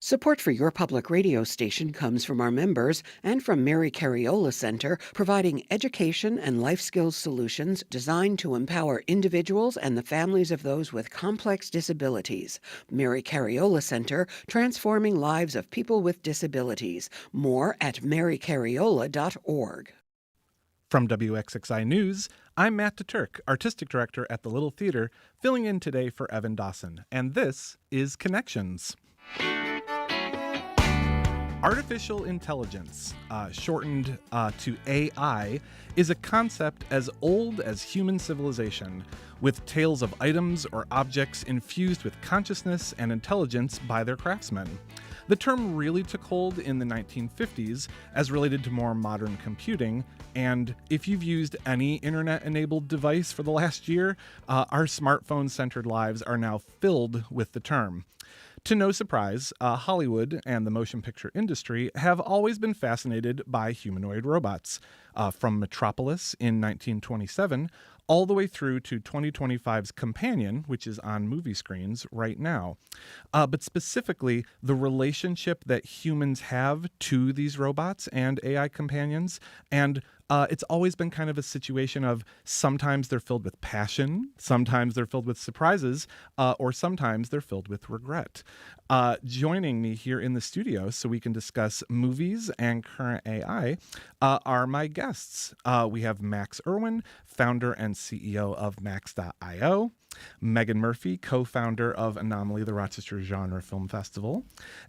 Support for your public radio station comes from our members and from Mary Cariola Center, providing education and life skills solutions designed to empower individuals and the families of those with complex disabilities. Mary Cariola Center, transforming lives of people with disabilities. More at marycariola.org. From WXXI News, I'm Matt DeTurk, Artistic Director at the Little Theater, filling in today for Evan Dawson, and this is Connections. Artificial intelligence, shortened to AI, is a concept as old as human civilization, with tales of items or objects infused with consciousness and intelligence by their craftsmen. The term really took hold in the 1950s as related to more modern computing, and if you've used any internet-enabled device for the last year, our smartphone-centered lives are now filled with the term. To no surprise, Hollywood and the motion picture industry have always been fascinated by humanoid robots, from Metropolis in 1927 all the way through to 2025's Companion, which is on movie screens right now. But specifically, the relationship that humans have to these robots and AI companions, and it's always been kind of a situation of sometimes they're filled with passion, sometimes they're filled with surprises, or sometimes they're filled with regret. Joining me here in the studio so we can discuss movies and current AI are my guests. We have Max Irwin, founder and CEO of Max.io. Megan Murphy, co-founder of Anomaly, the Rochester Genre Film Festival.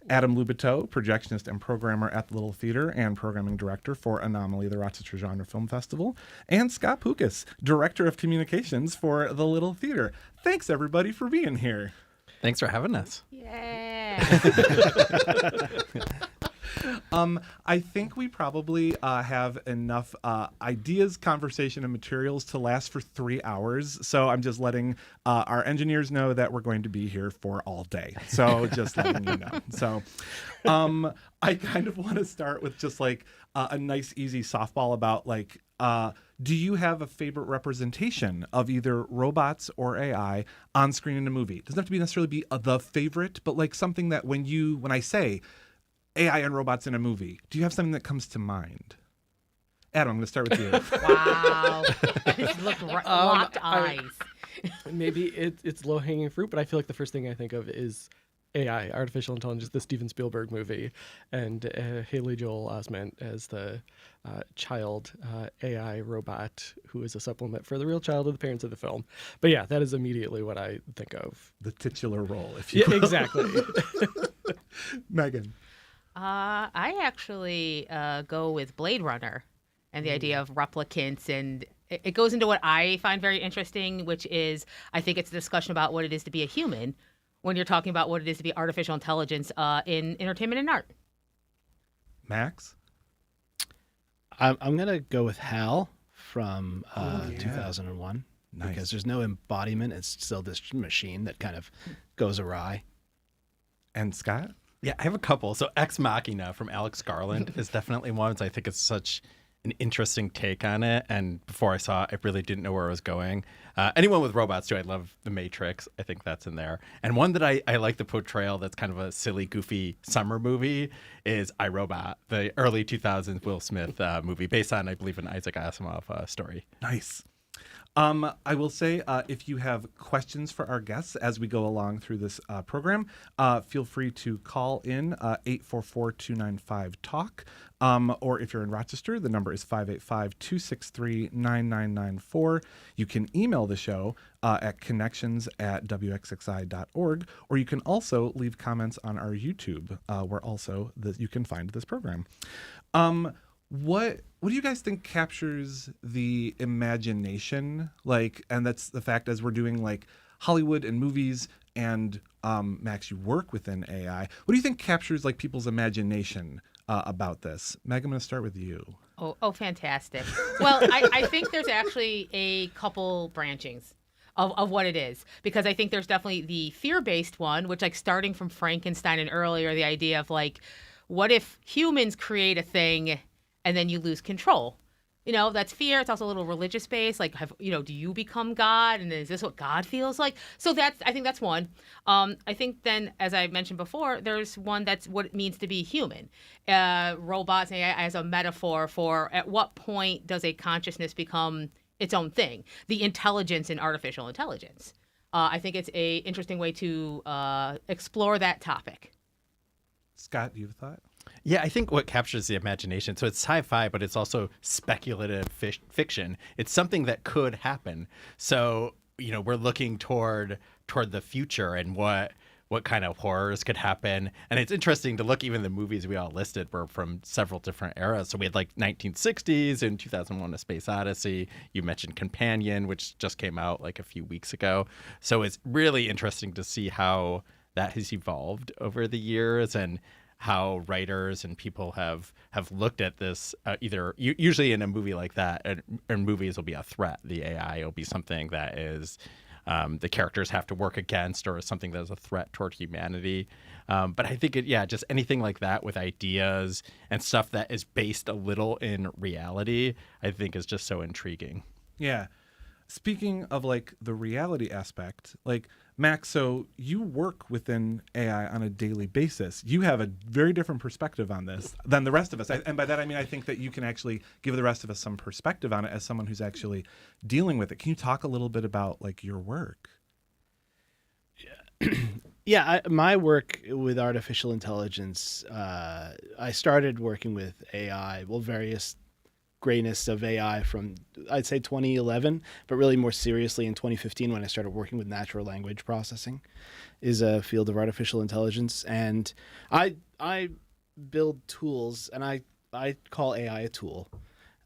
Adam Lubito, projectionist and programmer at the Little Theater and programming director for Anomaly, the Rochester Genre Film Festival. And Scott Poukas, director of communications for the Little Theater. Thanks, everybody, for being here. Thanks for having us. Yeah. I think we probably have enough ideas, conversation, and materials to last for 3 hours. So I'm just letting our engineers know that we're going to be here for all day. So just letting you know. So I kind of want to start with just like a nice, easy softball about like, do you have a favorite representation of either robots or AI on screen in a movie? It doesn't have to necessarily be the favorite, but like something that when I say AI and robots in a movie, do you have something that comes to mind? Adam, I'm going to start with you. Wow. Just locked eyes. Maybe it's low-hanging fruit, but I feel like the first thing I think of is AI, artificial intelligence, the Steven Spielberg movie, and Haley Joel Osment as the child AI robot who is a supplement for the real child of the parents of the film. But yeah, that is immediately what I think of. The titular role, if you will. Exactly. Megan. I actually go with Blade Runner and the idea of replicants, and it goes into what I find very interesting, which is I think it's a discussion about what it is to be a human when you're talking about what it is to be artificial intelligence in entertainment and art. Max? I'm going to go with HAL from 2001. Nice. Because there's no embodiment. It's still this machine that kind of goes awry. And Scott? Yeah, I have a couple. So Ex Machina from Alex Garland is definitely one. I think it's such an interesting take on it. And before I saw it, I really didn't know where I was going. Anyone with robots, too. I love The Matrix. I think that's in there. And one that I like the portrayal that's kind of a silly, goofy summer movie is I, Robot, the early 2000s Will Smith movie based on, I believe, an Isaac Asimov story. Nice. I will say, if you have questions for our guests as we go along through this program, feel free to call in 844-295-TALK. Or if you're in Rochester, the number is 585-263-9994. You can email the show at connections@wxxi.org, or you can also leave comments on our YouTube, where also you can find this program. What do you guys think captures the imagination? Like, and that's the fact as we're doing like Hollywood and movies and Max, you work within AI. What do you think captures like people's imagination about this? Meg, I'm going to start with you. Oh, fantastic. Well, I think there's actually a couple branchings of what it is, because I think there's definitely the fear-based one, which like starting from Frankenstein and earlier, the idea of like, what if humans create a thing and then you lose control? That's fear. It's also a little religious based. Like, do you become God? And is this what God feels like? So I think that's one. I think then, as I mentioned before, there's one that's what it means to be human. Robots and AI as a metaphor for at what point does a consciousness become its own thing? The intelligence in artificial intelligence. I think it's a interesting way to explore that topic. Scott, do you have a thought? Yeah, I think what captures the imagination. So it's sci-fi, but it's also speculative fiction. It's something that could happen. So we're looking toward the future and what kind of horrors could happen. And it's interesting to look. Even the movies we all listed were from several different eras. So we had like 1960s and 2001: A Space Odyssey. You mentioned Companion, which just came out like a few weeks ago. So it's really interesting to see how that has evolved over the years and how writers and people have looked at this usually in a movie like that, and movies will be a threat. The AI will be something that is the characters have to work against, or something that is a threat toward humanity. But I think just anything like that with ideas and stuff that is based a little in reality, I think is just so intriguing. Yeah. Speaking of like the reality aspect, like Max, so you work within AI on a daily basis. You have a very different perspective on this than the rest of us. And by that, I mean, I think that you can actually give the rest of us some perspective on it as someone who's actually dealing with it. Can you talk a little bit about like your work? Yeah, my work with artificial intelligence, I started working with AI, various greatness of AI from, I'd say 2011, but really more seriously in 2015 when I started working with natural language processing, is a field of artificial intelligence. And I build tools, and I call AI a tool.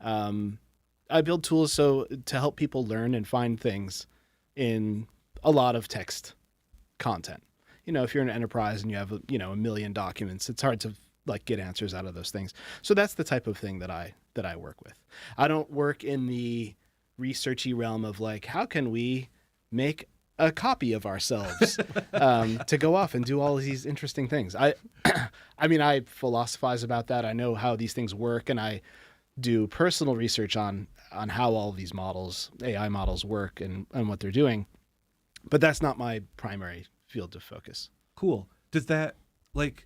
I build tools to help people learn and find things in a lot of text content. If you're an enterprise and you have a million documents, it's hard to like get answers out of those things. So that's the type of thing that I work with. I don't work in the researchy realm of like, how can we make a copy of ourselves to go off and do all of these interesting things. I mean, I philosophize about that. I know how these things work, and I do personal research on how all of these models, AI models, work and what they're doing. But that's not my primary field of focus. Cool. Does that, like,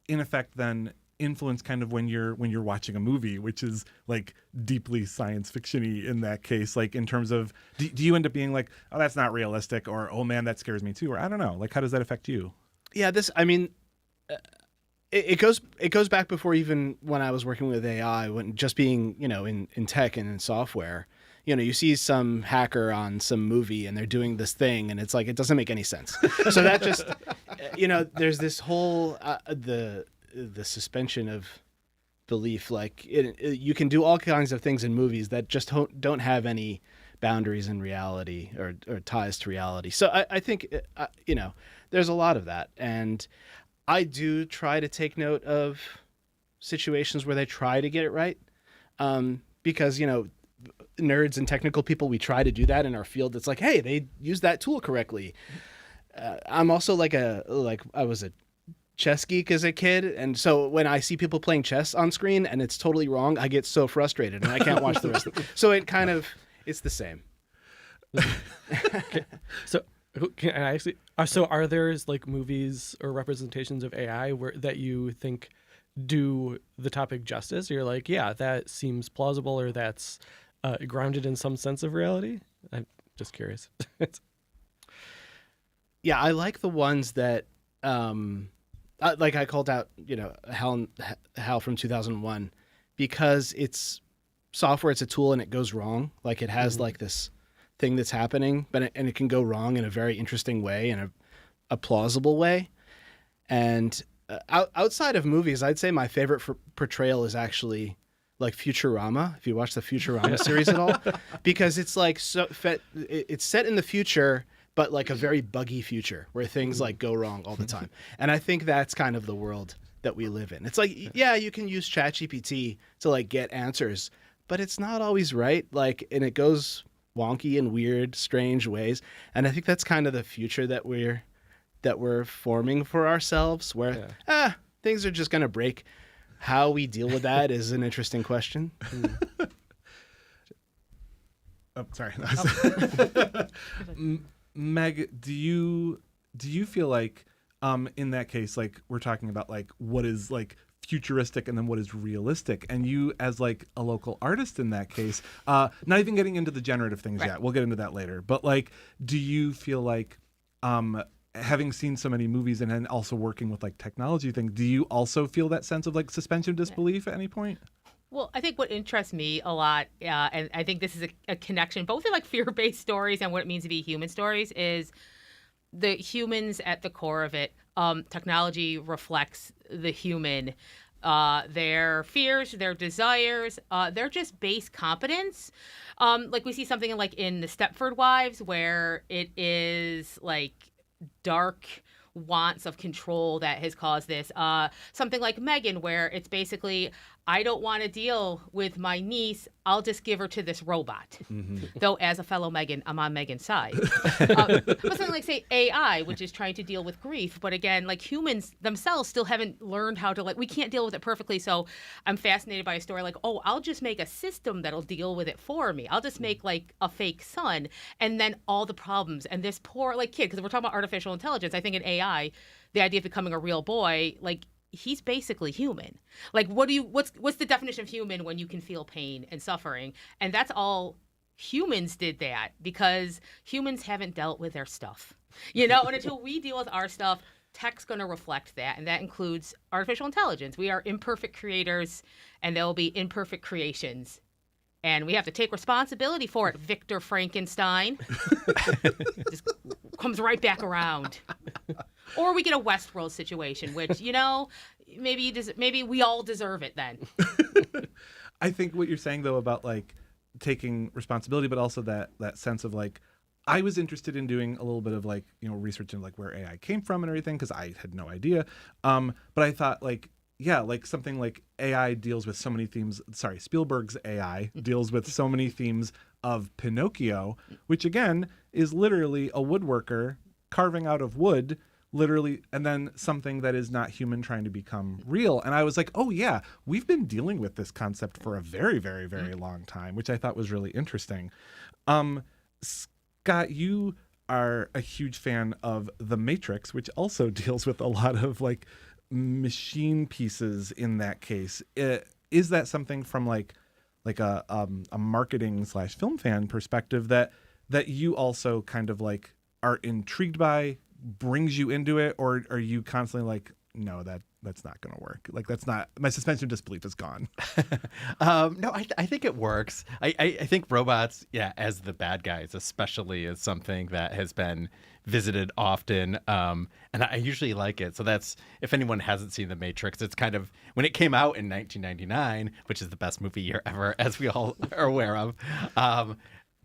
in effect then influence kind of when you're watching a movie, which is like deeply science fiction-y in that case, like in terms of, do you end up being like, oh, that's not realistic, or oh man, that scares me too, or I don't know, like how does that affect you? Yeah, it goes back before even when I was working with AI, when just being, in tech and in software, you see some hacker on some movie and they're doing this thing and it's like, it doesn't make any sense. So that just, there's this whole, the suspension of belief, like you can do all kinds of things in movies that just don't have any boundaries in reality or ties to reality. So I think, there's a lot of that. And I do try to take note of situations where they try to get it right. Because, nerds and technical people, we try to do that in our field. It's like, hey, they used that tool correctly. I'm also I was a chess geek as a kid, and so when I see people playing chess on screen and it's totally wrong, I get so frustrated and I can't watch the rest of it. So it's the same. Okay. So can I actually? So are there like movies or representations of AI that you think do the topic justice? You're like, yeah, that seems plausible, or that's grounded in some sense of reality. I'm just curious. Yeah, I like the ones that, like I called out, HAL from 2001, because it's software, it's a tool, and it goes wrong. Like it has like this thing that's happening, and it can go wrong in a very interesting way, and a plausible way. And outside of movies, I'd say my favorite portrayal is actually like Futurama. If you watch the Futurama series at all, because it's like it's set in the future, but like a very buggy future where things like go wrong all the time. And I think that's kind of the world that we live in. It's like, yeah, you can use ChatGPT to like get answers, but it's not always right. Like, and it goes wonky and weird, strange ways. And I think that's kind of the future that we're forming for ourselves, where things are just going to break. How we deal with that is an interesting question. Oh, sorry. Meg, do you feel like in that case, like we're talking about like what is like futuristic and then what is realistic, and you as like a local artist in that case, not even getting into the generative things Right. yet, we'll get into that later, but like do you feel like having seen so many movies and then also working with like technology things, do you also feel that sense of like suspension of disbelief at any point? Well, I think what interests me a lot, and I think this is a connection both in like fear-based stories and what it means to be human stories, is the humans at the core of it. Technology reflects the human, their fears, their desires, their just base competence. Like we see something like in the Stepford Wives, where it is like dark wants of control that has caused this. Something like Megan, where it's basically, I don't want to deal with my niece. I'll just give her to this robot. Though, as a fellow Megan, I'm on Megan's side. But something like, say, AI, which is trying to deal with grief. But again, like humans themselves still haven't learned how to, like, we can't deal with it perfectly. So I'm fascinated by a story like, oh, I'll just make a system that'll deal with it for me. I'll just make like a fake son. And then all the problems. And this poor like kid, because we're talking about artificial intelligence. I think in AI, the idea of becoming a real boy, like, he's basically human. Like, what's the definition of human when you can feel pain and suffering? And that's all humans did that because humans haven't dealt with their stuff. And until we deal with our stuff, tech's going to reflect that. And that includes artificial intelligence. We are imperfect creators and there will be imperfect creations. And we have to take responsibility for it, Victor Frankenstein. Just comes right back around. Or we get a Westworld situation, which, maybe we all deserve it then. I think what you're saying though about like taking responsibility, but also that sense of like, I was interested in doing a little bit of like, research into like where AI came from and everything, because I had no idea. But I thought like, yeah, like something like AI deals with so many themes. Sorry, Spielberg's AI deals with so many themes of Pinocchio, which again is literally a woodworker carving out of wood, literally, and then something that is not human trying to become real. And I was like, oh yeah, we've been dealing with this concept for a very, very, very long time, which I thought was really interesting. Scott, you are a huge fan of The Matrix, which also deals with a lot of like machine pieces in that case. Is that something from like a marketing / film fan perspective that you also kind of like are intrigued by, brings you into it, or are you constantly like, no, that's not going to work? Like, that's not, my suspension of disbelief is gone. No, I think it works. I think robots, as the bad guys especially, is something that has been visited often, and I usually like it. So that's, if anyone hasn't seen The Matrix, it's kind of, when it came out in 1999, which is the best movie year ever, as we all are aware of,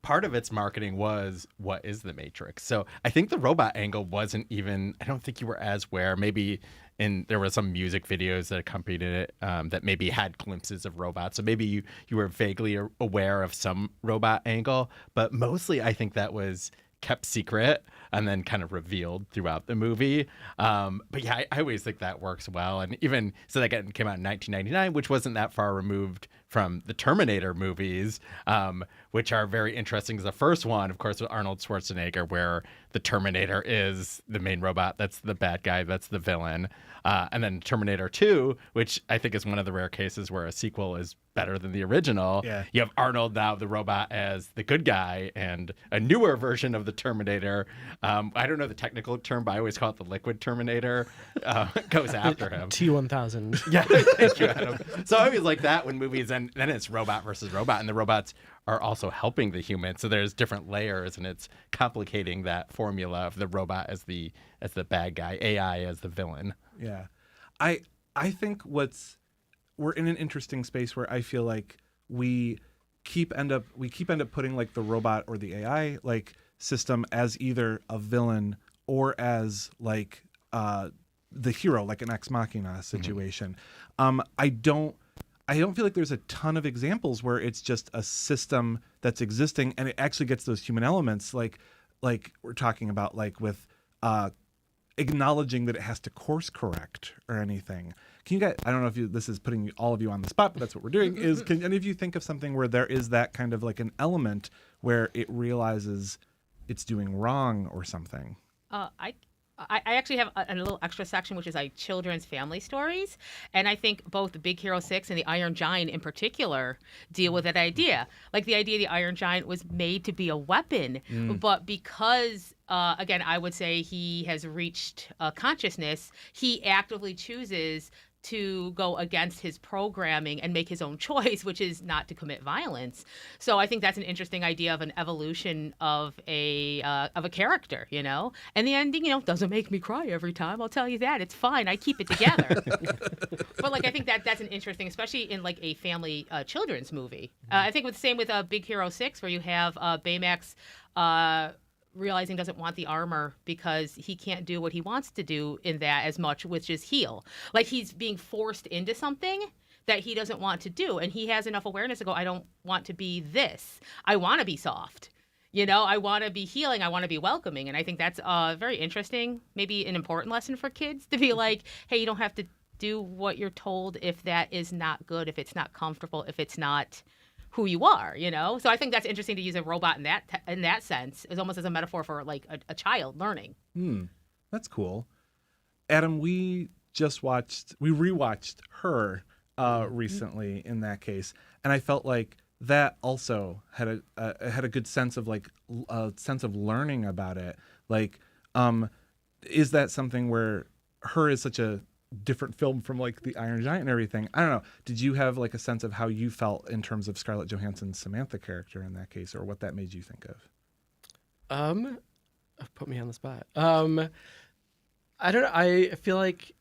part of its marketing was, what is the Matrix? So I think the robot angle wasn't even, I don't think you were as aware. Maybe there were some music videos that accompanied it that maybe had glimpses of robots. So maybe you were vaguely aware of some robot angle, but mostly I think that was kept secret and then kind of revealed throughout the movie. But yeah, I always think that works well. And even so, that came out in 1999, which wasn't that far removed from the Terminator movies, which are very interesting. The first one, of course, with Arnold Schwarzenegger, where the Terminator is the main robot, that's the bad guy, that's the villain. And then Terminator 2, which I think is one of the rare cases where a sequel is better than the original. Yeah. You have Arnold now, the robot, as the good guy, and a newer version of the Terminator. I don't know the technical term, but I always call it the liquid Terminator. Goes after him. T-1000. Yeah, thank you, Adam. So I always like that when movies, and then it's robot versus robot, and the robots are also helping the human. So there's different layers, and it's complicating that formula of the robot as the bad guy, AI as the villain. Yeah. I think we're in an interesting space where I feel like we end up putting like the robot or the AI like system as either a villain or as like the hero, like an ex machina situation. I don't feel like there's a ton of examples where it's just a system that's existing and it actually gets those human elements, like we're talking about, like with acknowledging that it has to course correct or anything. Can you guys, I don't know if this is putting all of you on the spot, but that's what we're doing, is can any of you think of something where there is that kind of like an element where it realizes it's doing wrong or something? I actually have a little extra section, which is like children's family stories. And I think both the Big Hero 6 and the Iron Giant in particular deal with that idea. Like the idea the Iron Giant was made to be a weapon, but because, again, I would say he has reached consciousness, he actively chooses to go against his programming and make his own choice, which is not to commit violence. So I think that's an interesting idea of an evolution of a character, you know. And the ending, you know, doesn't make me cry every time. I'll tell you that. It's fine. I keep it together. But like I think that's an interesting, especially in like a family children's movie. I think the same with Big Hero 6, where you have Baymax realizing doesn't want the armor because he can't do what he wants to do in that as much, which is heal. Like he's being forced into something that he doesn't want to do. And he has enough awareness to go, I don't want to be this. I want to be soft. You know, I want to be healing. I want to be welcoming. And I think that's very interesting, maybe an important lesson for kids to be like, hey, you don't have to do what you're told if that is not good, if it's not comfortable, if it's not who you are, you know? So I think that's interesting to use a robot in that sense, is almost as a metaphor for like a child learning. That's cool. Adam, we rewatched Her recently in that case, and I felt like that also had a good sense of like a sense of learning about it. Like, is that something where Her is such a different film from like the Iron Giant and everything? I don't know. Did you have like a sense of how you felt in terms of Scarlett Johansson's Samantha character in that case, or what that made you think of? Put me on the spot. I don't know. I feel like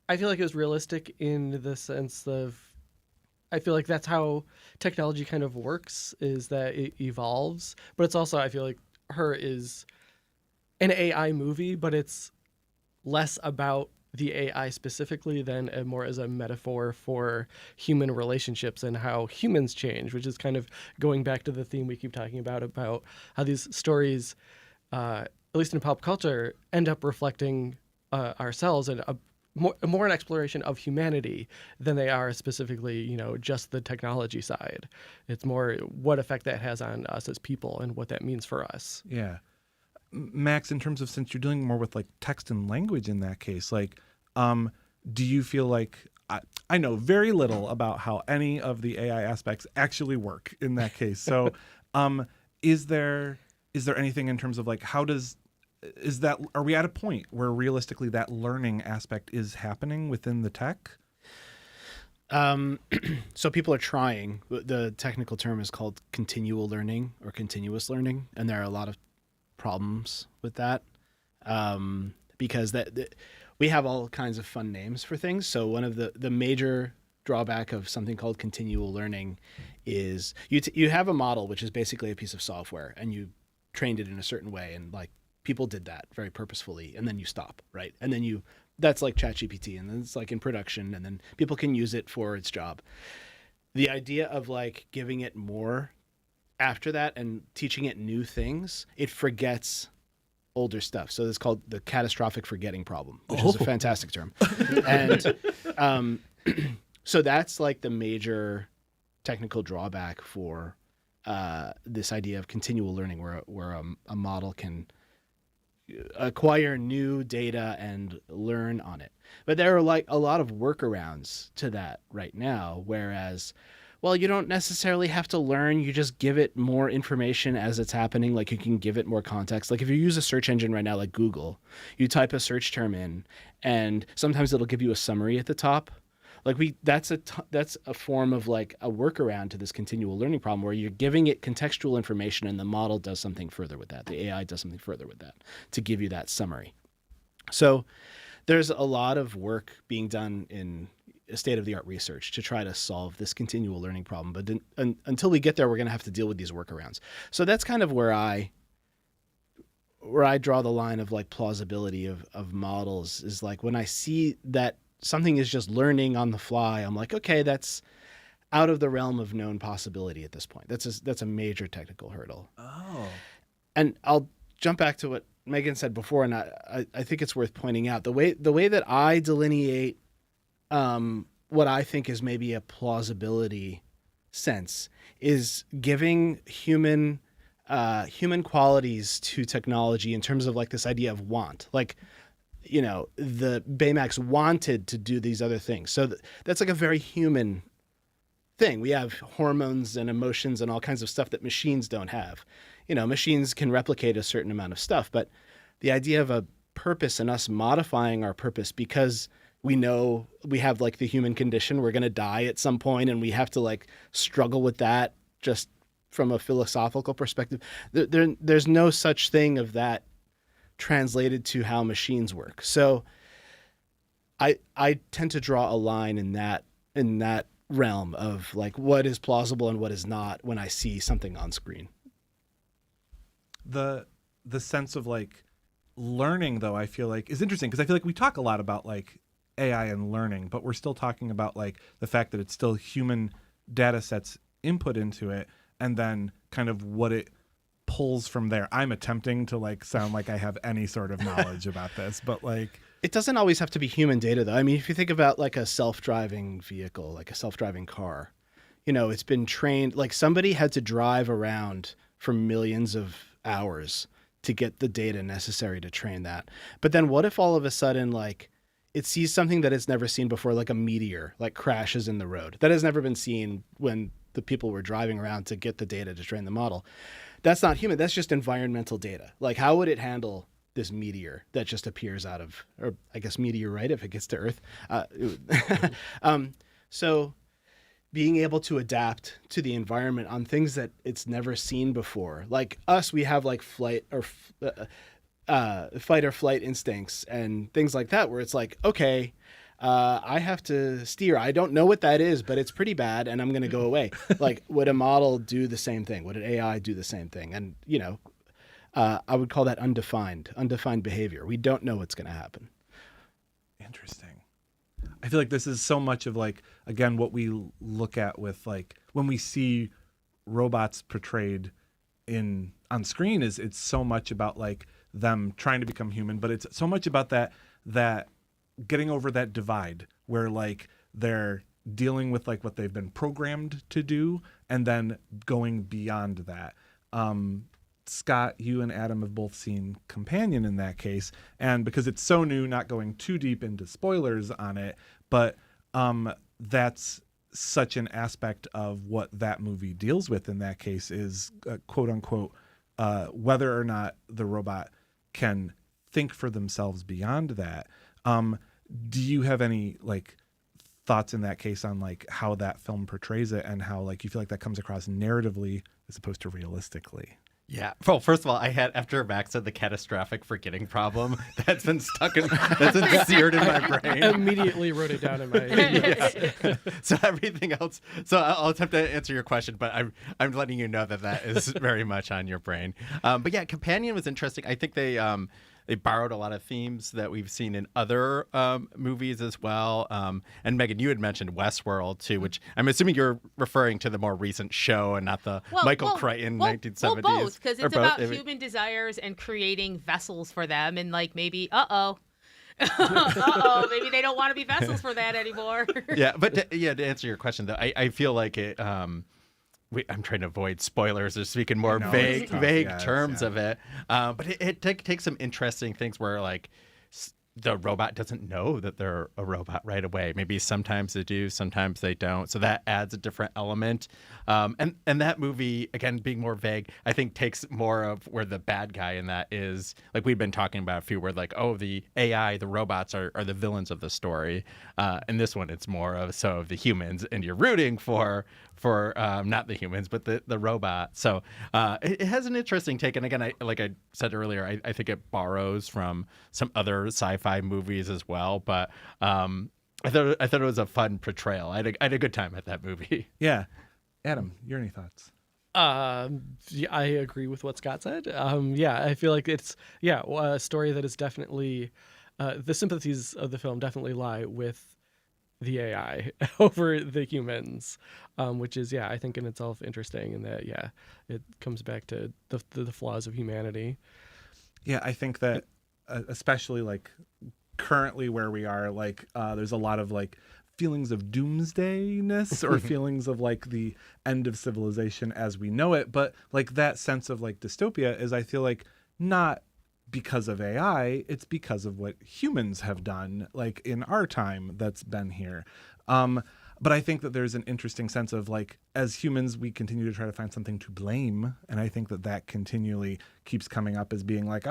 it was realistic in the sense of, I feel like that's how technology kind of works, is that it evolves. But it's also, I feel like Her is an AI movie, but it's less about the AI specifically than more as a metaphor for human relationships and how humans change, which is kind of going back to the theme we keep talking about how these stories, at least in pop culture, end up reflecting ourselves and more an exploration of humanity than they are specifically, you know, just the technology side. It's more what effect that has on us as people and what that means for us. Yeah. Max, in terms of, since you're dealing more with like text and language in that case, like, do you feel like, I know very little about how any of the AI aspects actually work in that case. So, is there anything in terms of like, are we at a point where realistically that learning aspect is happening within the tech? So people are trying. The technical term is called continual learning or continuous learning, and there are a lot of problems with that, because we have all kinds of fun names for things. So one of the major drawback of something called continual learning is you have a model, which is basically a piece of software, and you trained it in a certain way, and like people did that very purposefully, and then you stop, right? And then that's like ChatGPT, and then it's like in production, and then people can use it for its job. The idea of like giving it more after that and teaching it new things, it forgets older stuff. So it's called the catastrophic forgetting problem, which is a fantastic term. And so that's like the major technical drawback for this idea of continual learning, where a model can acquire new data and learn on it. But there are like a lot of workarounds to that right now, whereas, well, you don't necessarily have to learn. You just give it more information as it's happening. Like you can give it more context. Like if you use a search engine right now, like Google, you type a search term in, and sometimes it'll give you a summary at the top. Like that's a form of like a workaround to this continual learning problem, where you're giving it contextual information and the model does something further with that. The AI does something further with that to give you that summary. So there's a lot of work being done in state-of-the-art research to try to solve this continual learning problem. But until we get there, we're going to have to deal with these workarounds. So that's kind of where I draw the line of like plausibility of models, is like when I see that something is just learning on the fly, I'm like, okay, that's out of the realm of known possibility at this point. That's a major technical hurdle. Oh. And I'll jump back to what Megan said before, and I think it's worth pointing out the way that I delineate what I think is maybe a plausibility sense is giving human qualities to technology in terms of like this idea of want. Like, the Baymax wanted to do these other things. So that's like a very human thing. We have hormones and emotions and all kinds of stuff that machines don't have. Machines can replicate a certain amount of stuff, but the idea of a purpose and us modifying our purpose because we know we have like the human condition, we're going to die at some point and we have to like struggle with that just from a philosophical perspective. There's no such thing of that translated to how machines work. So I tend to draw a line in that realm of like what is plausible and what is not when I see something on screen. The sense of like learning, though, I feel like is interesting because I feel like we talk a lot about like AI and learning, but we're still talking about like the fact that it's still human data sets input into it and then kind of what it pulls from there. I'm attempting to like sound like I have any sort of knowledge about this, but like it doesn't always have to be human data, though. I mean, if you think about like a self-driving vehicle, like a self-driving car, it's been trained, like somebody had to drive around for millions of hours to get the data necessary to train that. But then what if all of a sudden, like, it sees something that it's never seen before, like a meteor, like crashes in the road. That has never been seen when the people were driving around to get the data to train the model. That's not human. That's just environmental data. Like, how would it handle this meteor that just appears out of, or I guess meteorite if it gets to Earth? So being able to adapt to the environment on things that it's never seen before. Like us, we have like fight or flight instincts and things like that, where it's like, okay, I have to steer. I don't know what that is, but it's pretty bad, and I'm going to go away. Like, would a model do the same thing? Would an AI do the same thing? And I would call that undefined behavior. We don't know what's going to happen. interesting. I feel like this is so much of like, again, what we look at with like when we see robots portrayed on screen is it's so much about like them trying to become human, but it's so much about that getting over that divide where like they're dealing with like what they've been programmed to do and then going beyond that. Scott, you and Adam have both seen Companion in that case, and because it's so new, not going too deep into spoilers on it, but that's such an aspect of what that movie deals with in that case is quote unquote whether or not the robot can think for themselves beyond that. Do you have any like thoughts in that case on like how that film portrays it and how like you feel like that comes across narratively as opposed to realistically? Yeah. Well, first of all, I had, after Max said the catastrophic forgetting problem, that's been seared in my brain. Immediately wrote it down in my Yes. So everything else. So I'll attempt to answer your question, but I'm letting you know that is very much on your brain. But yeah, Companion was interesting. I think they borrowed a lot of themes that we've seen in other movies as well. And Megan, you had mentioned Westworld too, which I'm assuming you're referring to the more recent show and not the Michael Crichton 1970s. Well, both, because it's about human desires and creating vessels for them, and like maybe, maybe they don't want to be vessels for that anymore. Yeah, but to answer your question though, I feel like it. I'm trying to avoid spoilers or speak in more vague terms of it. But it takes some interesting things where like the robot doesn't know that they're a robot right away. Maybe sometimes they do, sometimes they don't. So that adds a different element. And that movie, again, being more vague, I think takes more of where the bad guy in that is, like we've been talking about a few, where like, oh, the AI, the robots are the villains of the story. And this one, it's more of the humans, and you're rooting for not the humans, but the robot. So it has an interesting take. And again, like I said earlier, I think it borrows from some other sci-fi movies as well. But I thought it was a fun portrayal. I had a good time at that movie. Yeah. Adam, your any thoughts? Yeah, I agree with what Scott said. I feel like it's a story that is definitely the sympathies of the film definitely lie with the AI over the humans, which is I think in itself interesting, in that it comes back to the flaws of humanity. Yeah, I think that especially like currently where we are, like there's a lot of like feelings of doomsdayness or feelings of like the end of civilization as we know it. But like that sense of like dystopia is, I feel like, not because of AI, it's because of what humans have done like in our time that's been here. But I think that there's an interesting sense of like, as humans, we continue to try to find something to blame. And I think that that continually keeps coming up as being like,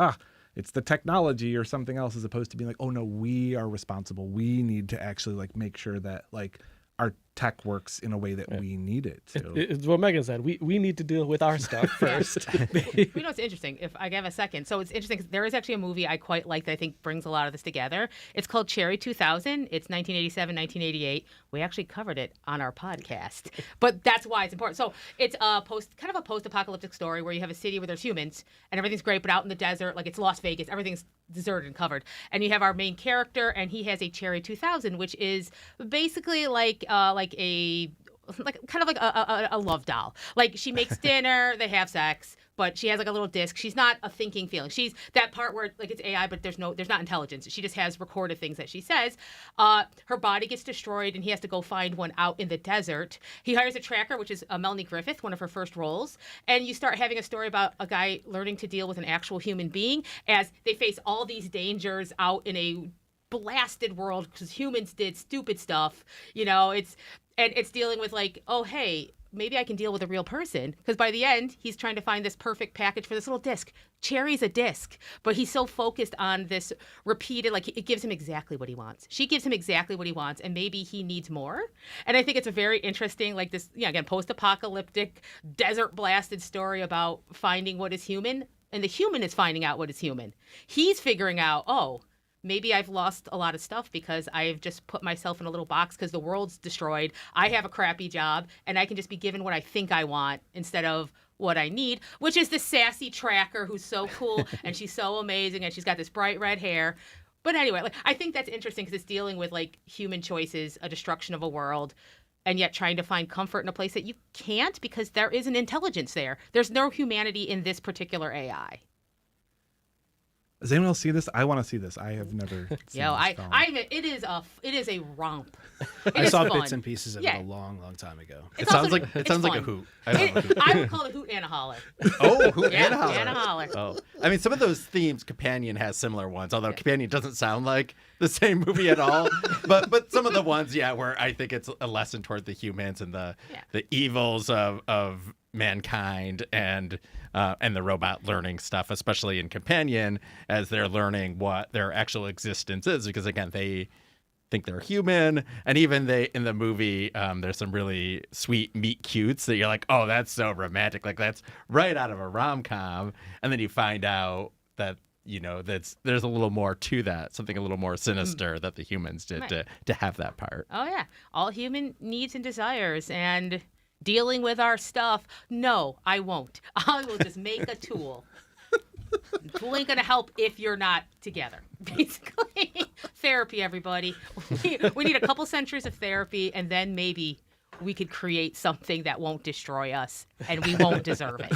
it's the technology or something else, as opposed to being like, oh no, we are responsible. We need to actually like make sure that like our tech works in a way that we need it to. It's what Megan said. We need to deal with our stuff first. You know, it's interesting. If I have a second. So it's interesting 'cause there is actually a movie I quite like that I think brings a lot of this together. It's called Cherry 2000. It's 1987, 1988. We actually covered it on our podcast. But that's why it's important. So it's kind of a post-apocalyptic story where you have a city where there's humans and everything's great, but out in the desert, like it's Las Vegas, everything's deserted and covered. And you have our main character, and he has a Cherry 2000, which is basically like kind of like a love doll. Like she makes dinner, they have sex, but she has like a little disc. She's not a thinking feeling. She's that part where like it's AI, but there's not intelligence. She just has recorded things that she says. Her body gets destroyed, and he has to go find one out in the desert. He hires a tracker, which is Melanie Griffith, one of her first roles, and you start having a story about a guy learning to deal with an actual human being as they face all these dangers out in a blasted world because humans did stupid stuff. You know, it's dealing with like, oh hey, maybe I can deal with a real person, because by the end he's trying to find this perfect package for this little disc. Cherry's a disc, but he's so focused on this repeated, like it gives him exactly what he wants. She gives him exactly what he wants, and maybe he needs more. And I think it's a very interesting, like this, again, post-apocalyptic, desert blasted story about finding what is human, and the human is finding out what is human. He's figuring out, oh, maybe I've lost a lot of stuff because I've just put myself in a little box because the world's destroyed. I have a crappy job, and I can just be given what I think I want instead of what I need, which is the sassy tracker who's so cool and she's so amazing and she's got this bright red hair. But anyway, like I think that's interesting because it's dealing with like human choices, a destruction of a world, and yet trying to find comfort in a place that you can't because there is an intelligence there. There's no humanity in this particular AI. Does anyone else see this? I want to see this. I have never seen this film. It is a romp. I saw fun. bits and pieces of it a long time ago. It sounds like a hoot. I would call it hoot and a holler. Oh, hoot and a holler. And a holler. Oh, I mean, some of those themes, Companion has similar ones. Although Companion doesn't sound like the same movie at all. but some of the ones, where I think it's a lesson toward the humans and the evils of mankind and the robot learning stuff, especially in Companion, as they're learning what their actual existence is, because again, they think they're human, and even in the movie, there's some really sweet meet cutes that you're like, oh, that's so romantic, like that's right out of a rom-com, and then you find out that there's a little more to that, something a little more sinister that the humans did to have that part. Oh yeah, all human needs and desires, and dealing with our stuff. No, I won't. I will just make a tool. The tool ain't gonna help if you're not together. Basically, therapy, everybody. We need a couple centuries of therapy, and then maybe we could create something that won't destroy us, and we won't deserve it.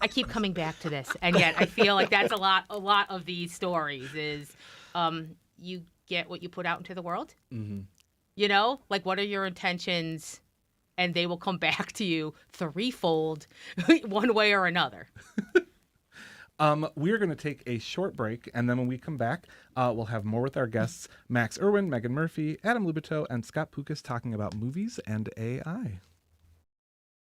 I keep coming back to this, and yet I feel like that's a lot of these stories is you get what you put out into the world. Mm-hmm. You know, like what are your intentions? And they will come back to you threefold, one way or another. We're going to take a short break, and then when we come back, we'll have more with our guests, Max Irwin, Megan Murphy, Adam Lubito, and Scott Pukas talking about movies and AI.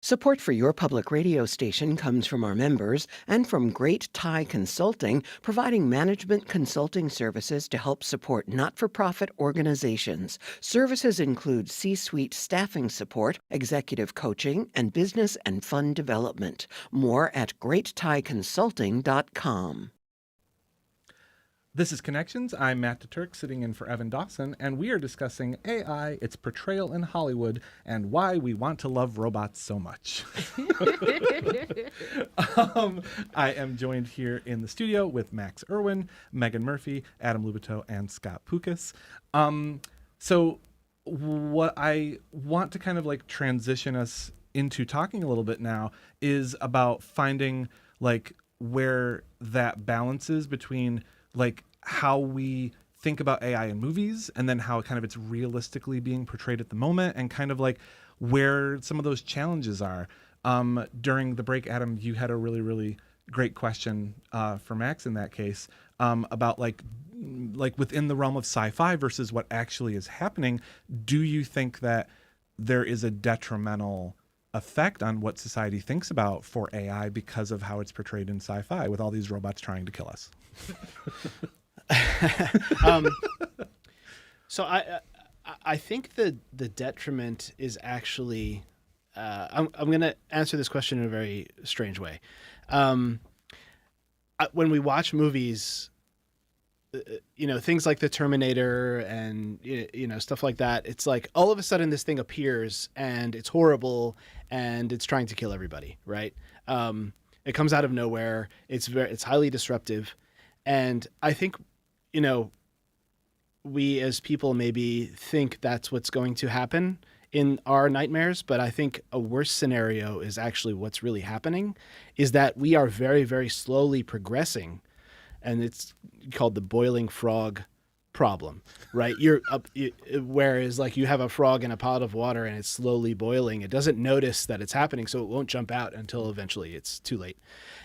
Support for your public radio station comes from our members and from Great Thai Consulting, providing management consulting services to help support not-for-profit organizations. Services include C-suite staffing support, executive coaching, and business and fund development. More at greatthaiconsulting.com. This is Connections. I'm Matt DeTurk, sitting in for Evan Dawson, and we are discussing AI, its portrayal in Hollywood, and why we want to love robots so much. I am joined here in the studio with Max Irwin, Megan Murphy, Adam Lubito, and Scott Pukas. So what I want to kind of like transition us into talking a little bit now is about finding like where that balance is between like how we think about AI in movies and then how kind of it's realistically being portrayed at the moment, and kind of like where some of those challenges are. During the break, Adam, you had a really great question for Max in that case, about like within the realm of sci-fi versus what actually is happening. Do you think that there is a detrimental effect on what society thinks about for AI because of how it's portrayed in sci-fi with all these robots trying to kill us? So I think the detriment is actually, I'm going to answer this question in a very strange way. When we watch movies, things like the Terminator and stuff like that, it's like all of a sudden this thing appears and it's horrible and it's trying to kill everybody, right? It comes out of nowhere. It's highly disruptive, and I think we as people maybe think that's what's going to happen in our nightmares, but I think a worse scenario is actually what's really happening, is that we are very, very slowly progressing, and it's called the boiling frog problem, right? Whereas like you have a frog in a pot of water and it's slowly boiling, it doesn't notice that it's happening, so it won't jump out until eventually it's too late.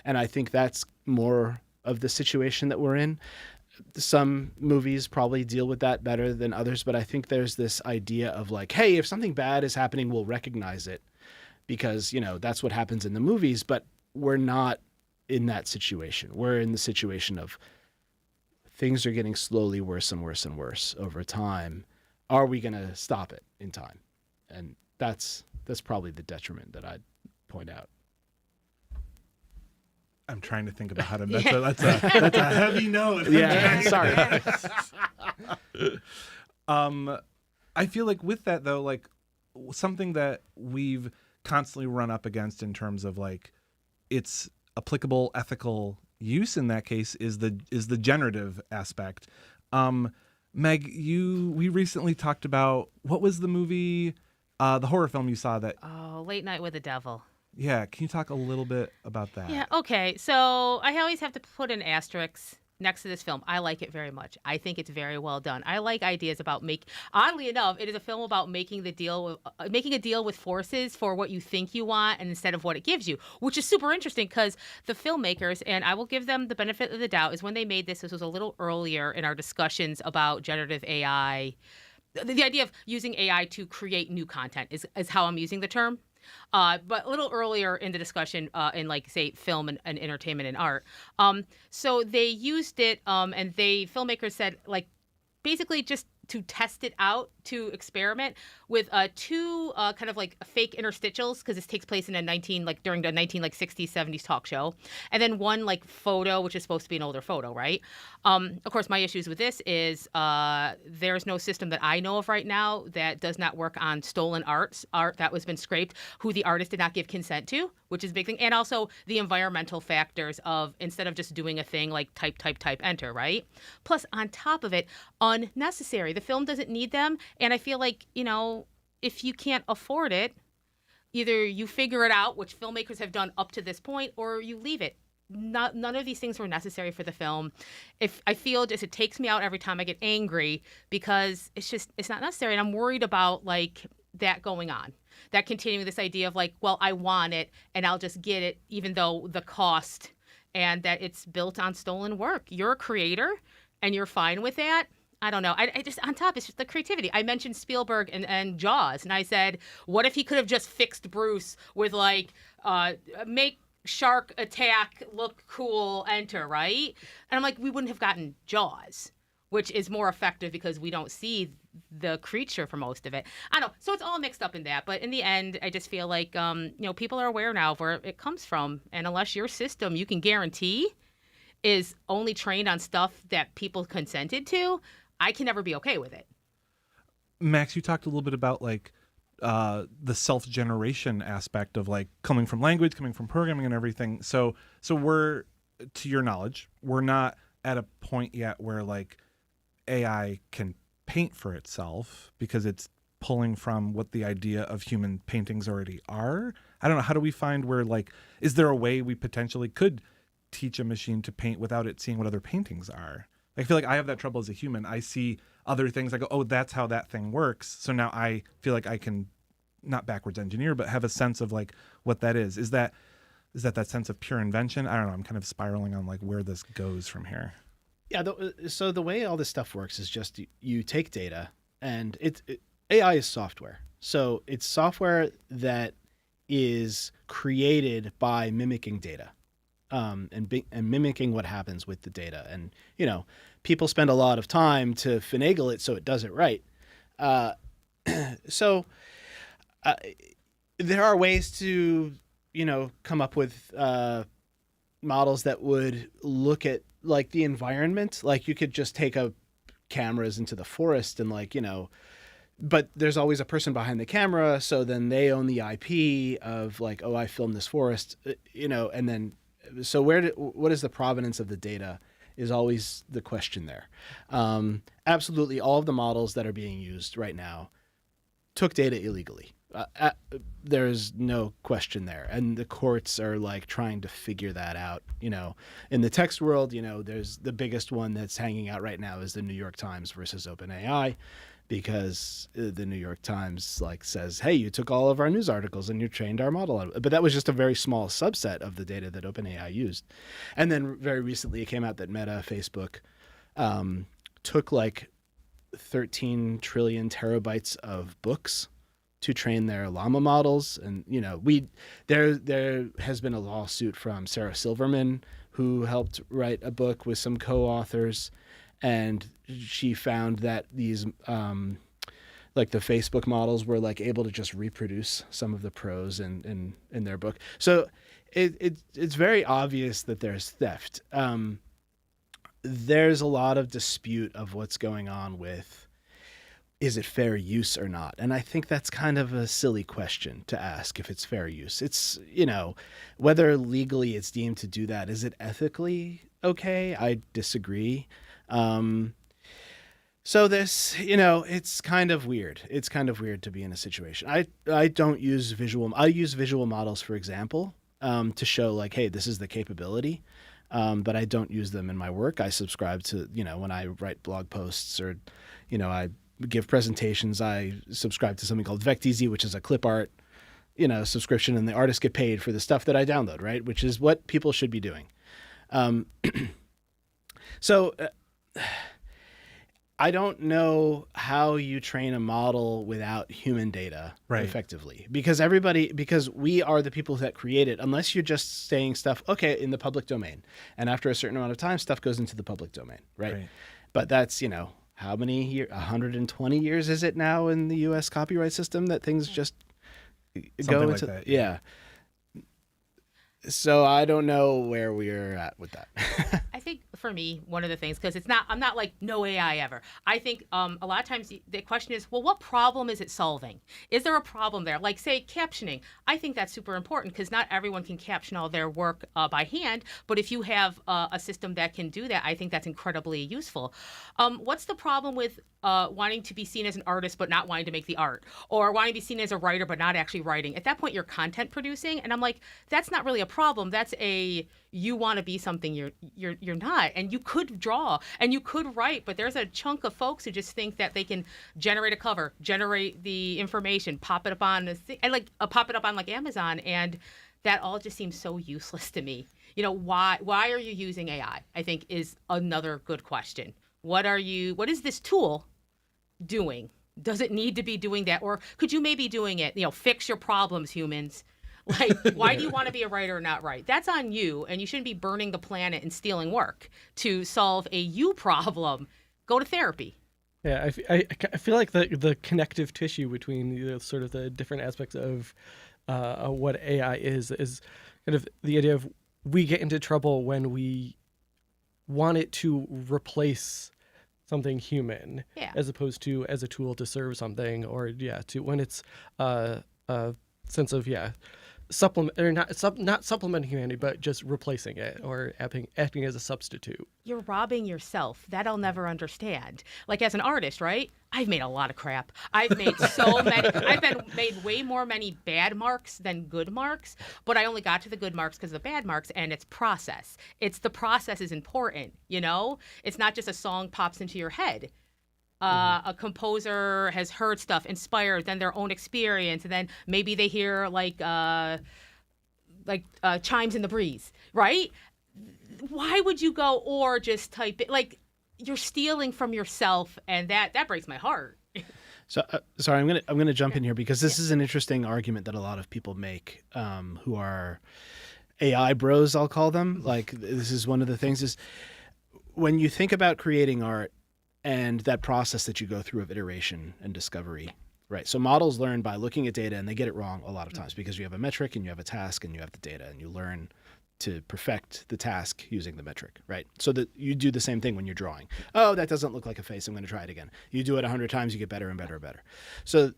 And I think that's more of the situation that we're in. Some movies probably deal with that better than others, but I think there's this idea of like, hey, if something bad is happening, we'll recognize it because, that's what happens in the movies, but we're not in that situation. We're in the situation of things are getting slowly worse and worse and worse over time. Are we going to stop it in time? And that's probably the detriment that I'd point out. I'm trying to think about how to. That's a heavy note. Yeah, sorry. I feel like with that though, like something that we've constantly run up against in terms of like its applicable ethical use in that case is the generative aspect. Meg, we recently talked about, what was the movie, the horror film you saw that? Oh, Late Night with the Devil. Yeah, can you talk a little bit about that? Yeah, okay. So I always have to put an asterisk next to this film. I like it very much. I think it's very well done. I like ideas about oddly enough, it is a film about making a deal with forces for what you think you want and instead of what it gives you, which is super interesting because the filmmakers, and I will give them the benefit of the doubt, is when they made this was a little earlier in our discussions about generative AI. The idea of using AI to create new content is how I'm using the term. But a little earlier in the discussion, in like say film and entertainment and art, so they used it, and filmmakers said like basically just to test it out, to experiment with two kind of like fake interstitials, because this takes place in during the 1960s 70s talk show, and then one like photo which is supposed to be an older photo, right? Of course, my issues with this is there's no system that I know of right now that does not work on stolen art that was been scraped, who the artist did not give consent to, which is a big thing, and also the environmental factors of instead of just doing a thing like type, enter, right? Plus, on top of it, unnecessary. The film doesn't need them, and I feel like, if you can't afford it, either you figure it out, which filmmakers have done up to this point, or you leave it. None of these things were necessary for the film. If I feel just it takes me out every time I get angry because it's not necessary, and I'm worried about like that going on, that continuing this idea of like, well, I want it and I'll just get it even though the cost, and that it's built on stolen work. You're a creator and you're fine with that. I don't know. I just, on top, it's just the creativity. I mentioned Spielberg and Jaws, and I said, what if he could have just fixed Bruce with like, make shark attack look cool, enter, right? And I'm like, we wouldn't have gotten Jaws, which is more effective because we don't see the creature for most of it. I don't know. So it's all mixed up in that. But in the end, I just feel like, people are aware now of where it comes from. And unless your system, you can guarantee, is only trained on stuff that people consented to, I can never be okay with it. Max, you talked a little bit about like the self-generation aspect of like coming from language, coming from programming and everything. So we're, to your knowledge, we're not at a point yet where like AI can paint for itself because it's pulling from what the idea of human paintings already are. I don't know. How do we find where like, is there a way we potentially could teach a machine to paint without it seeing what other paintings are. I feel like I have that trouble as a human. I see other things. I go, oh, that's how that thing works. So now I feel like I can not backwards engineer, but have a sense of like what that is. Is that sense of pure invention? I don't know. I'm kind of spiraling on like where this goes from here. Yeah. So the way all this stuff works is just you take data, and AI is software. So it's software that is created by mimicking data, and mimicking what happens with the data. And people spend a lot of time to finagle it so it does it right. So there are ways to come up with models that would look at like the environment. Like you could just take cameras into the forest and but there's always a person behind the camera, so then they own the IP of like, oh, I filmed this forest, and then so what is the provenance of the data is always the question there. Absolutely, all of the models that are being used right now took data illegally. There's no question there, and the courts are like trying to figure that out. In the text world, there's the biggest one that's hanging out right now is the New York Times versus OpenAI, because the New York Times says, hey, you took all of our news articles and you trained our model on it. But that was just a very small subset of the data that OpenAI used. And then very recently it came out that Meta, Facebook, took 13 trillion terabytes of books to train their llama models. And there has been a lawsuit from Sarah Silverman, who helped write a book with some co-authors, and she found that these the Facebook models were able to just reproduce some of the prose in their book. So it's very obvious that there's theft. There's a lot of dispute of what's going on with, is it fair use or not? And I think that's kind of a silly question to ask, if it's fair use. It's, whether legally it's deemed to do that. Is it ethically okay? I disagree. So this, it's kind of weird. It's kind of weird to be in a situation. I don't use I use visual models, for example, to show hey, this is the capability. But I don't use them in my work. I subscribe to, when I write blog posts or, I give presentations, I subscribe to something called VectEasy, which is a clip art, subscription, and the artists get paid for the stuff that I download, right? Which is what people should be doing. So I don't know how you train a model without human data effectively, because we are the people that create it, unless you're just saying stuff, okay, in the public domain. And after a certain amount of time, stuff goes into the public domain, right? But that's, how many years, 120 years is it now in the U.S. copyright system that things just go into? Like that, yeah. So I don't know where we're at with that. I think for me, one of the things, because I'm not like no AI ever. I think a lot of times the question is, well, what problem is it solving? Is there a problem there? Like, say, captioning. I think that's super important, because not everyone can caption all their work by hand. But if you have a system that can do that, I think that's incredibly useful. What's the problem with wanting to be seen as an artist but not wanting to make the art, or wanting to be seen as a writer but not actually writing? At that point, you're content producing, and I'm like, that's not really a problem. That's you want to be something you're not, and you could draw and you could write, but there's a chunk of folks who just think that they can generate a cover, generate the information, pop it up on pop it up on Amazon, and that all just seems so useless to me. Why are you using AI? I think is another good question. What is this tool doing? Does it need to be doing that? Or could you maybe doing it, fix your problems, humans? Why do you want to be a writer or not write? That's on you, and you shouldn't be burning the planet and stealing work to solve a you problem. Go to therapy. Yeah, I feel like the connective tissue between sort of the different aspects of what AI is kind of the idea of, we get into trouble when we want it to replace something human, as opposed to as a tool to serve something, or to when it's a sense of supplement or not supplementing humanity, but just replacing it or acting as a substitute. You're robbing yourself. That I'll never understand. Like as an artist, right? I've made a lot of crap. I've made so many. Made way many bad marks than good marks. But I only got to the good marks because of the bad marks, and it's process. It's the process is important. You know, it's not just a song pops into your head. A composer has heard stuff, inspired, then their own experience, and then maybe they hear like chimes in the breeze, right? Why would you go or just type it? Like you're stealing from yourself, and that breaks my heart. So sorry, I'm gonna jump in here because this is an interesting argument that a lot of people make who are AI bros, I'll call them. Like this is one of the things is when you think about creating art and that process that you go through of iteration and discovery, right? So models learn by looking at data and they get it wrong a lot of times because you have a metric and you have a task and you have the data and you learn to perfect the task using the metric, right? So that you do the same thing when you're drawing. Oh, that doesn't look like a face. I'm going to try it again. You do it 100 times, you get better and better and better. So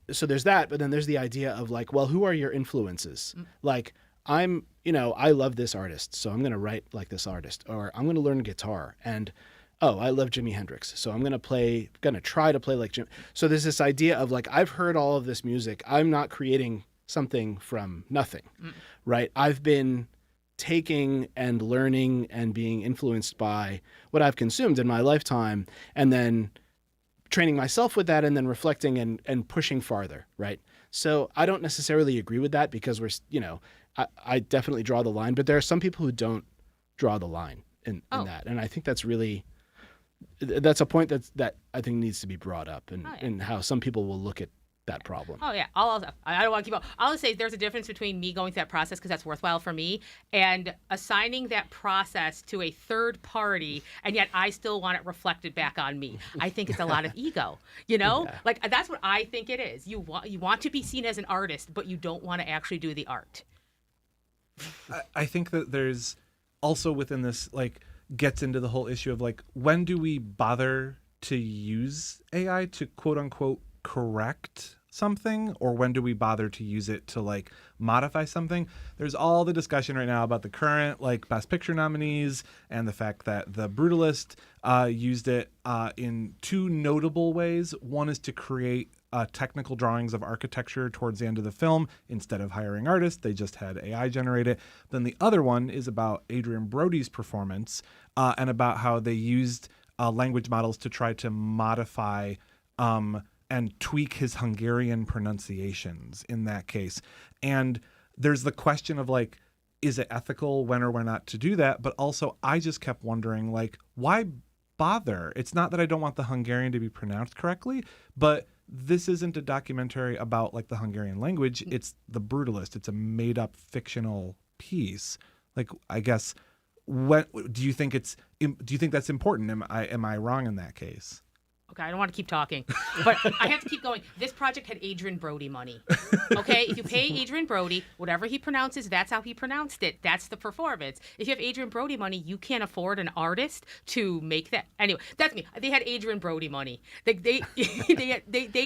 there's that, but then there's the idea of like, well, who are your influences? Like I love this artist, so I'm going to write like this artist, or I'm going to learn guitar and oh, I love Jimi Hendrix, so I'm going to try to play like Jim. So there's this idea of like, I've heard all of this music. I'm not creating something from nothing, right? I've been taking and learning and being influenced by what I've consumed in my lifetime and then training myself with that and then reflecting and pushing farther, right? So I don't necessarily agree with that because I definitely draw the line, but there are some people who don't draw the line in that. And I think that's a point that I think needs to be brought up and how some people will look at that problem. Oh yeah, I don't want to keep on. I'll just say there's a difference between me going through that process because that's worthwhile for me and assigning that process to a third party, and yet I still want it reflected back on me. I think it's a lot of ego, Like that's what I think it is. You want to be seen as an artist, but you don't want to actually do the art. I think that there's also within this like gets into the whole issue of like when do we bother to use AI to quote unquote correct something, or when do we bother to use it to like modify something? There's all the discussion right now about the current like Best Picture nominees and the fact that The Brutalist used it in two notable ways. One is to create technical drawings of architecture towards the end of the film. Instead of hiring artists, they just had AI generate it. Then the other one is about Adrian Brody's performance and about how they used language models to try to modify and tweak his Hungarian pronunciations in that case. And there's the question of like, is it ethical when or when not to do that? But also I just kept wondering like, why bother? It's not that I don't want the Hungarian to be pronounced correctly, but this isn't a documentary about like the Hungarian language. It's The Brutalist. It's a made up fictional piece. Like, I guess, what do you think that's important? Am I wrong in that case? Okay, I don't want to keep talking, but I have to keep going. This project had Adrian Brody money. Okay, if you pay Adrian Brody, whatever he pronounces, that's how he pronounced it. That's the performance. If you have Adrian Brody money, you can't afford an artist to make that. Anyway, that's me. They had Adrian Brody money. They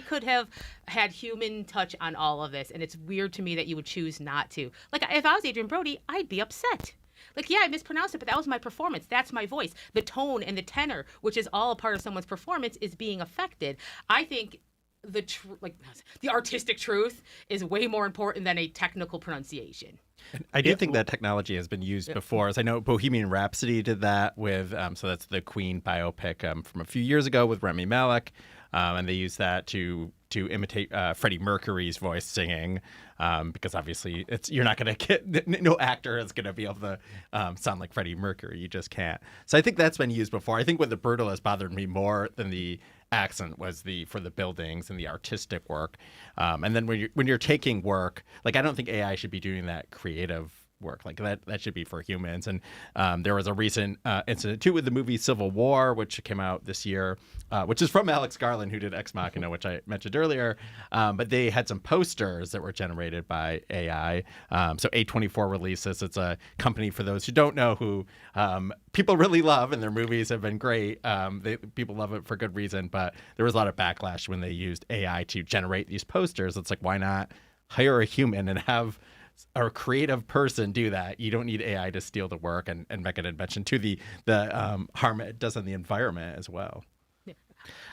could have had human touch on all of this, and it's weird to me that you would choose not to. Like, if I was Adrian Brody, I'd be upset. Like, yeah, I mispronounced it, but that was my performance. That's my voice. The tone and the tenor, which is all a part of someone's performance, is being affected. I think the artistic truth is way more important than a technical pronunciation. I do think that technology has been used before. As I know, Bohemian Rhapsody did that with, so that's the Queen biopic from a few years ago with Rami Malek, and they used that to imitate Freddie Mercury's voice singing, because obviously you're not going to get, no actor is going to be able to sound like Freddie Mercury. You just can't. So I think that's been used before. I think what The Brutalist bothered me more than the accent was for the buildings and the artistic work. And then when you're taking work, like I don't think AI should be doing that creative work like that should be for humans. And there was a recent incident too with the movie Civil War, which came out this year, which is from Alex Garland, who did Ex Machina, which I mentioned earlier. But they had some posters that were generated by AI. So A24 released this. It's a company, for those who don't know, who people really love, and their movies have been great. People love it for good reason, but there was a lot of backlash when they used AI to generate these posters. It's like, why not hire a human and have or a creative person do that, you don't need AI to steal the work. And Megan had mentioned too the harm it does on the environment as well.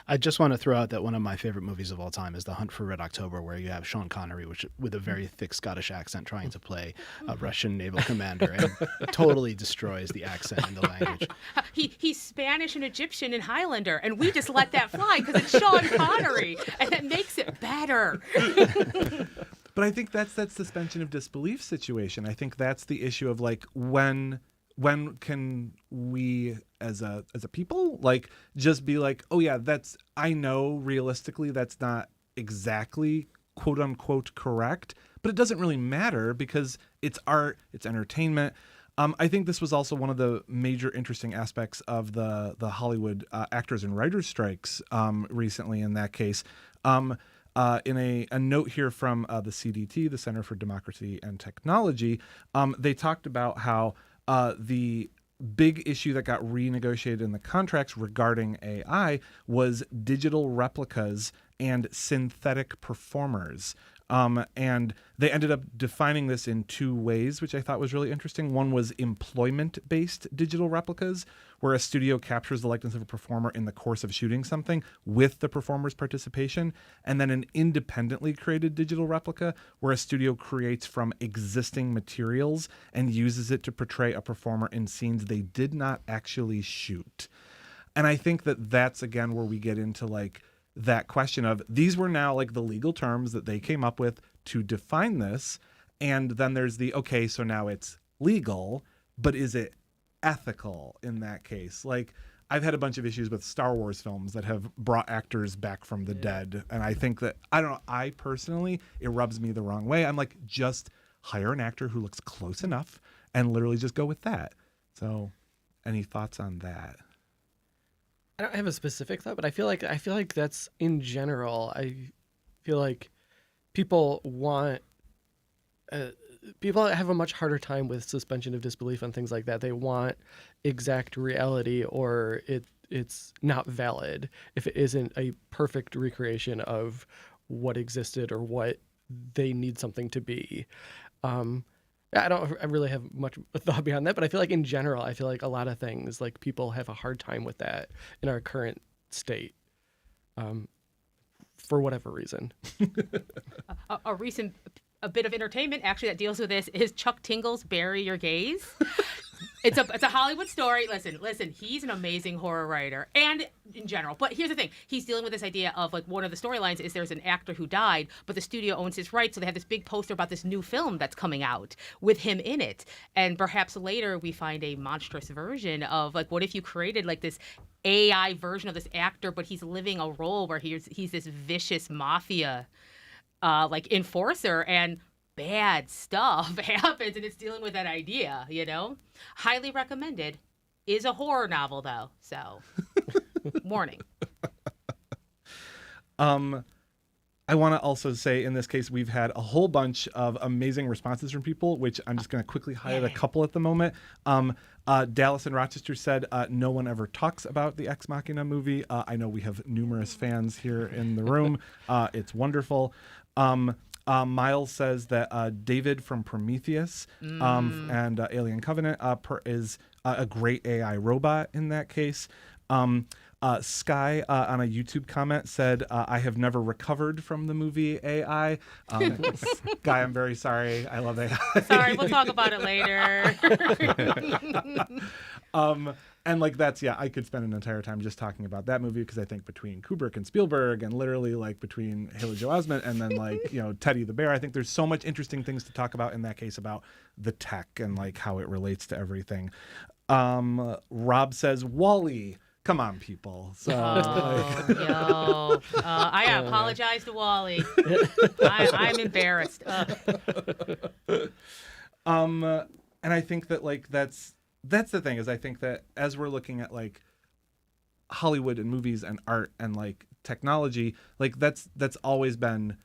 I just want to throw out that one of my favorite movies of all time is The Hunt for Red October, where you have Sean Connery, which with a very thick Scottish accent, trying to play a Russian naval commander, and totally destroys the accent and the language. He's Spanish and Egyptian and Highlander, and we just let that fly because it's Sean Connery, and that makes it better. But I think that's that suspension of disbelief situation. I think that's the issue of like when can we as a people like just be like, oh yeah, that's, I know realistically that's not exactly quote unquote correct, but it doesn't really matter because it's art, it's entertainment. I think this was also one of the major interesting aspects of the Hollywood actors and writers strikes recently in that case. In a note here from the CDT, the Center for Democracy and Technology, they talked about how the big issue that got renegotiated in the contracts regarding AI was digital replicas and synthetic performers. And they ended up defining this in two ways, which I thought was really interesting. One was employment-based digital replicas, where a studio captures the likeness of a performer in the course of shooting something with the performer's participation, and then an independently created digital replica, where a studio creates from existing materials and uses it to portray a performer in scenes they did not actually shoot. And I think that that's, again, where we get into like that question of these were now like the legal terms that they came up with to define this. And then there's the, okay, so now it's legal, but is it ethical in that case? Like I've had a bunch of issues with Star Wars films that have brought actors back from the dead. And I think that, I don't know, I personally, it rubs me the wrong way. I'm like, just hire an actor who looks close enough and literally just go with that. So any thoughts on that? I don't have a specific thought, but I feel like that's in general. I feel like people want people have a much harder time with suspension of disbelief and things like that. They want exact reality, or it's not valid if it isn't a perfect recreation of what existed or what they need something to be. I really have much thought beyond that, but I feel like in general, I feel like a lot of things, like people have a hard time with that in our current state, for whatever reason. A bit of entertainment actually that deals with this is Chuck Tingle's Bury Your Gaze. It's a Hollywood story. Listen, he's an amazing horror writer and in general. But here's the thing. He's dealing with this idea of like one of the storylines is there's an actor who died, but the studio owns his rights. So they have this big poster about this new film that's coming out with him in it. And perhaps later we find a monstrous version of like, what if you created like this AI version of this actor, but he's living a role where he's this vicious mafia like enforcer, and bad stuff happens, and it's dealing with that idea, you know? Highly recommended. Is a horror novel, though, so warning. I want to also say in this case, we've had a whole bunch of amazing responses from people, which I'm just going to quickly highlight a couple at the moment. Dallas in Rochester said, no one ever talks about the Ex Machina movie. I know we have numerous fans here in the room. It's wonderful. Miles says that David from Prometheus and Alien Covenant is a great AI robot in that case. Sky on a YouTube comment said, I have never recovered from the movie AI. Guy, I'm very sorry. I love AI. Sorry, we'll talk about it later. And like that's, yeah, I could spend an entire time just talking about that movie because I think between Kubrick and Spielberg and literally like between Haley Joel Osment and then like, you know, Teddy the Bear, I think there's so much interesting things to talk about in that case about the tech and like how it relates to everything. Rob says, Wall-E. Come on, people. So, I apologize to Wall-E. I'm embarrassed. And I think that like that's the thing is I think that as we're looking at like Hollywood and movies and art and like technology, like that's always been,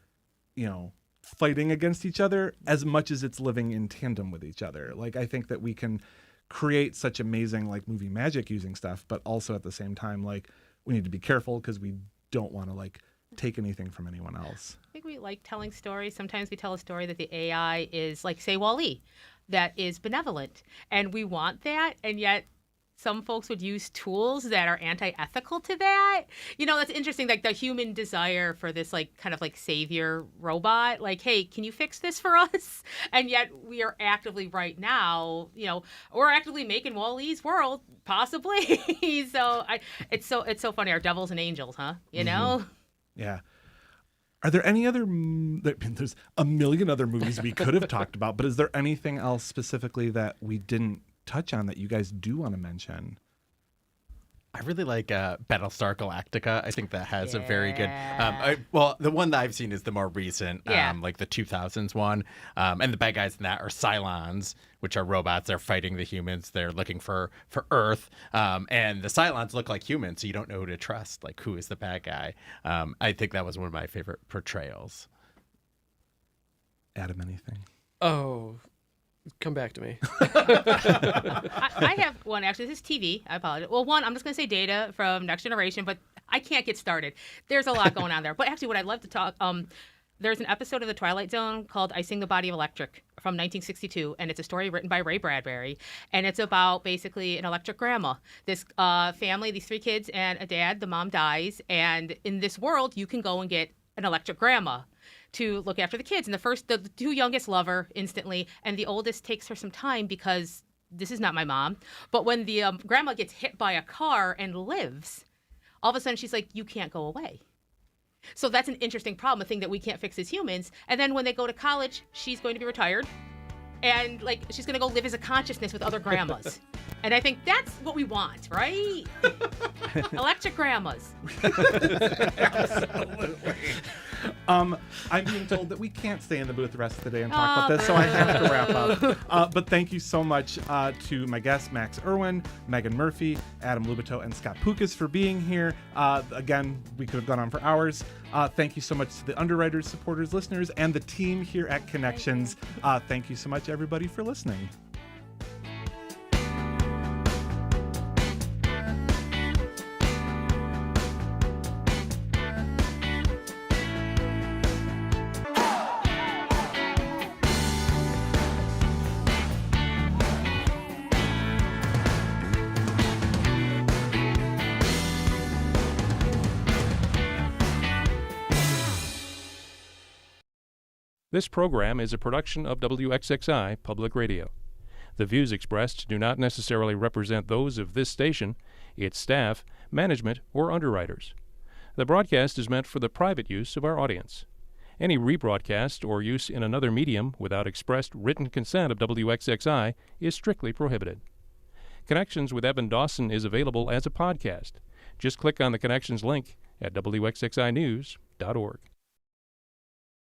you know, fighting against each other as much as it's living in tandem with each other. Like I think that we can create such amazing like movie magic using stuff, but also at the same time like we need to be careful because we don't want to like take anything from anyone else. I think we like telling stories. Sometimes we tell a story that the AI is like, say, Wall-E, that is benevolent. And we want that, and yet some folks would use tools that are anti-ethical to that. That's interesting, like the human desire for this like kind of like savior robot, like, hey, can you fix this for us? And yet we are actively right now, we're actively making Wall-E's world, possibly. It's so funny. Our devils and angels, huh? Yeah. Are there any other? There's a million other movies we could have talked about, but is there anything else specifically that we didn't touch on that you guys do want to mention? I really like Battlestar Galactica. I think that has a very good. Yeah. The one that I've seen is the more recent, Yeah. like the 2000s one. And the bad guys in that are Cylons, which are robots. They're fighting the humans. They're looking for Earth. And the Cylons look like humans, so you don't know who to trust. Like, who is the bad guy? I think that was one of my favorite portrayals. Adam, anything? Oh, come back to me. I have one, actually. This is TV. I apologize. Well, one, I'm just going to say Data from Next Generation, but I can't get started. There's a lot going on there. But actually, what I'd love to talk, there's an episode of The Twilight Zone called I Sing the Body of Electric from 1962, and it's a story written by Ray Bradbury, and it's about basically an electric grandma. This family, these 3 kids and a dad, the mom dies, and in this world, you can go and get an electric grandma to look after the kids. And the 2 youngest love her instantly, and the oldest takes her some time because this is not my mom. But when the grandma gets hit by a car and lives, all of a sudden she's like, you can't go away. So that's an interesting problem, a thing that we can't fix as humans. And then when they go to college, she's going to be retired, and like she's going to go live as a consciousness with other grandmas. And I think that's what we want, right? Electric grandmas. Absolutely. I'm being told that we can't stay in the booth the rest of the day and talk about this, so I have to wrap up. But thank you so much to my guests, Max Irwin, Megan Murphy, Adam Lubito, and Scott Pukas for being here. Again, we could have gone on for hours. Thank you so much to the underwriters, supporters, listeners, and the team here at Connections. Thank you so much, everybody, for listening. This program is a production of WXXI Public Radio. The views expressed do not necessarily represent those of this station, its staff, management, or underwriters. The broadcast is meant for the private use of our audience. Any rebroadcast or use in another medium without expressed written consent of WXXI is strictly prohibited. Connections with Evan Dawson is available as a podcast. Just click on the Connections link at WXXInews.org.